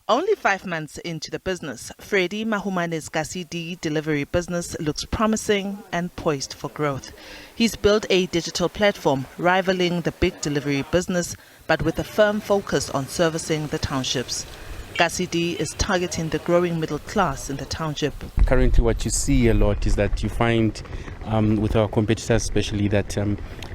Only 5 months into the business, Freddie Mahumane's Kasidi delivery business looks promising and poised for growth. He's built a digital platform rivaling the big delivery business, but with a firm focus on servicing the townships. Kasidi is targeting the growing middle class in the township. Currently, what you see a lot is that you find with our competitors, especially that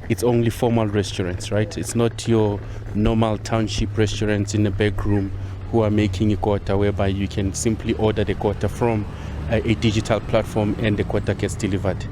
it's only formal restaurants, right? It's not your normal township restaurants in a back room who are making a quota whereby you can simply order the quota from a digital platform and the quota gets delivered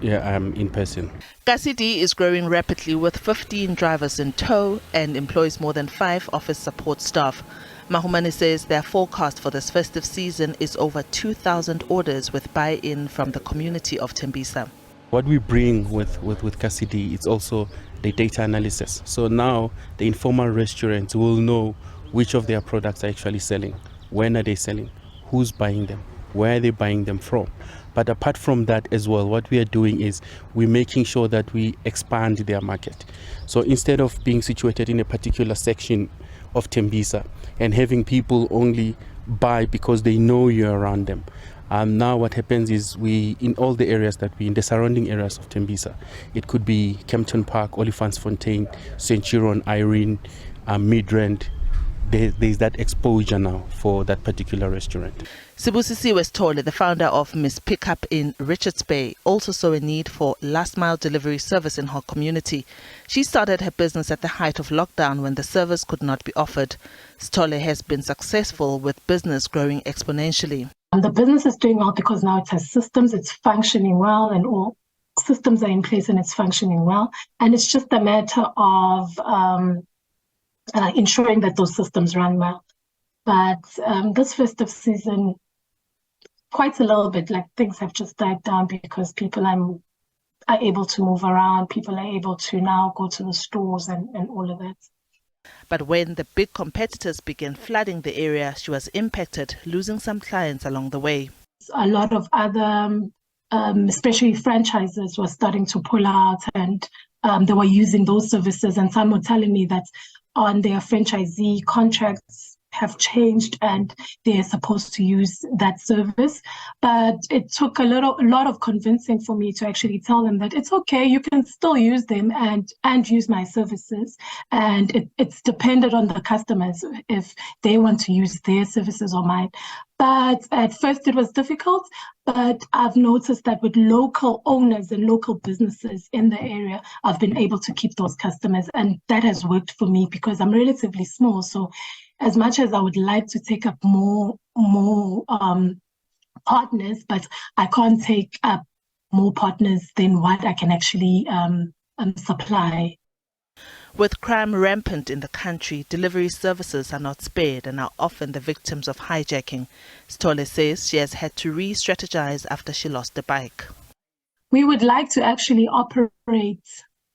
in person. Kasidi is growing rapidly with 15 drivers in tow and employs more than 5 office support staff. Mahumane says their forecast for this festive season is over 2,000 orders with buy-in from the community of Tembisa. What we bring with Kasidi is also the data analysis. So now the informal restaurants will know which of their products are actually selling, when are they selling, who's buying them, where are they buying them from. But apart from that as well, what we are doing is we're making sure that we expand their market. So instead of being situated in a particular section of Tembisa and having people only buy because they know you're around them, now what happens is we, in all the areas that we, in the surrounding areas of Tembisa, it could be Kempton Park, Olifantsfontein, Centurion, Irene, Midrand, there's that exposure now for that particular restaurant. Sibusisi Westole, the founder of Miss Pickup in Richards Bay, also saw a need for last-mile delivery service in her community. She started her business at the height of lockdown when the service could not be offered. Stole has been successful with business growing exponentially. The business is doing well because now it has systems, it's functioning well, and all systems are in place and it's functioning well. And it's just a matter of ensuring that those systems run well. But this festive season, quite a little bit, like things have just died down because people are able to move around, people are able to now go to the stores and all of that. But when the big competitors began flooding the area, she was impacted, losing some clients along the way. A lot of other, especially franchises, were starting to pull out and they were using those services. And some were telling me that on their franchisee contracts have changed and they're supposed to use that service. But it took a lot of convincing for me to actually tell them that it's okay, you can still use them and use my services. And it's dependent on the customers if they want to use their services or mine. But at first it was difficult, but I've noticed that with local owners and local businesses in the area, I've been able to keep those customers. And that has worked for me because I'm relatively small. So as much as I would like to take up more partners, but I can't take up more partners than what I can actually supply. With crime rampant in the country, delivery services are not spared and are often the victims of hijacking. Stole says she has had to re-strategize after she lost the bike. We would like to actually operate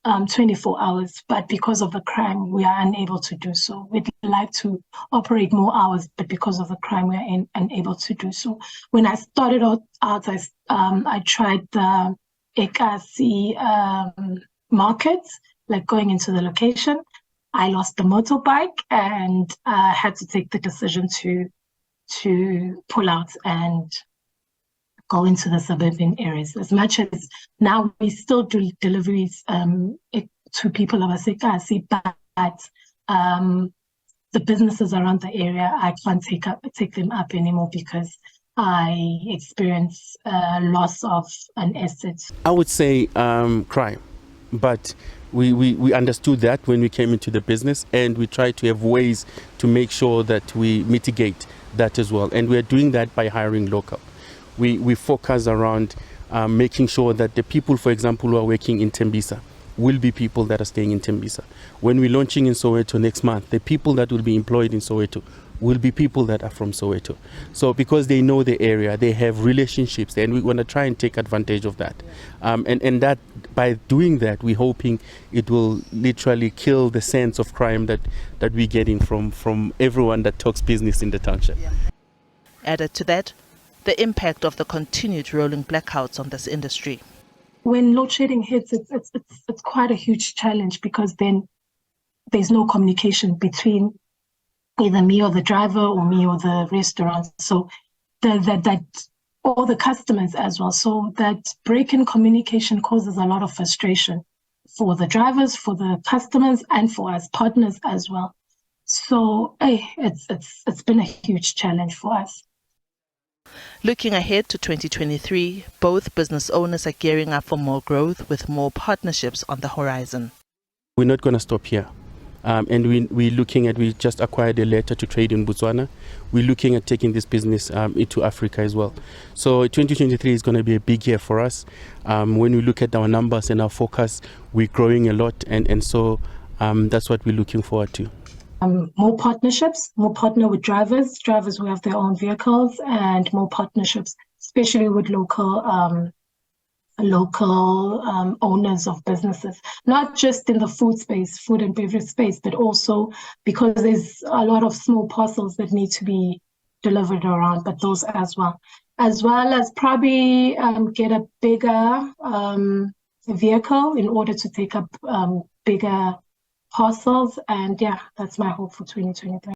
24 hours, but because of the crime, we are unable to do so. We'd like to operate more hours, but because of the crime, we are unable to do so. When I started out, I tried the Ekasi market, like going into the location. I lost the motorbike and had to take the decision to pull out and go into the suburban areas. As much as now we still do deliveries to people of Asekasi, but the businesses around the area, I can't take them up anymore because I experience loss of an asset. I would say crime, but we understood that when we came into the business, and we try to have ways to make sure that we mitigate that as well. And we're doing that by hiring local. We focus around making sure that the people, for example, who are working in Tembisa will be people that are staying in Tembisa. When we're launching in Soweto next month, the people that will be employed in Soweto will be people that are from Soweto. So because they know the area, they have relationships, and we want to try and take advantage of that. And that by doing that, we're hoping it will literally kill the sense of crime that we're getting from everyone that talks business in the township. Yeah. Added to that, the impact of the continued rolling blackouts on this industry. When load shedding hits, it's quite a huge challenge because then there's no communication between either me or the driver or me or the restaurant. So that or the customers as well. So that break in communication causes a lot of frustration for the drivers, for the customers, and for us partners as well. So it's been a huge challenge for us. Looking ahead to 2023, both business owners are gearing up for more growth with more partnerships on the horizon. We're not going to stop here. And we just acquired a letter to trade in Botswana. We're looking at taking this business into Africa as well. So 2023 is going to be a big year for us. When we look at our numbers and our focus, we're growing a lot. And so that's what we're looking forward to. More partnerships, more partner with drivers who have their own vehicles, and more partnerships, especially with local owners of businesses, not just in the food and beverage space, but also because there's a lot of small parcels that need to be delivered around, but those as well as probably get a bigger vehicle in order to take up bigger parcels. And yeah, that's my hope for 2023.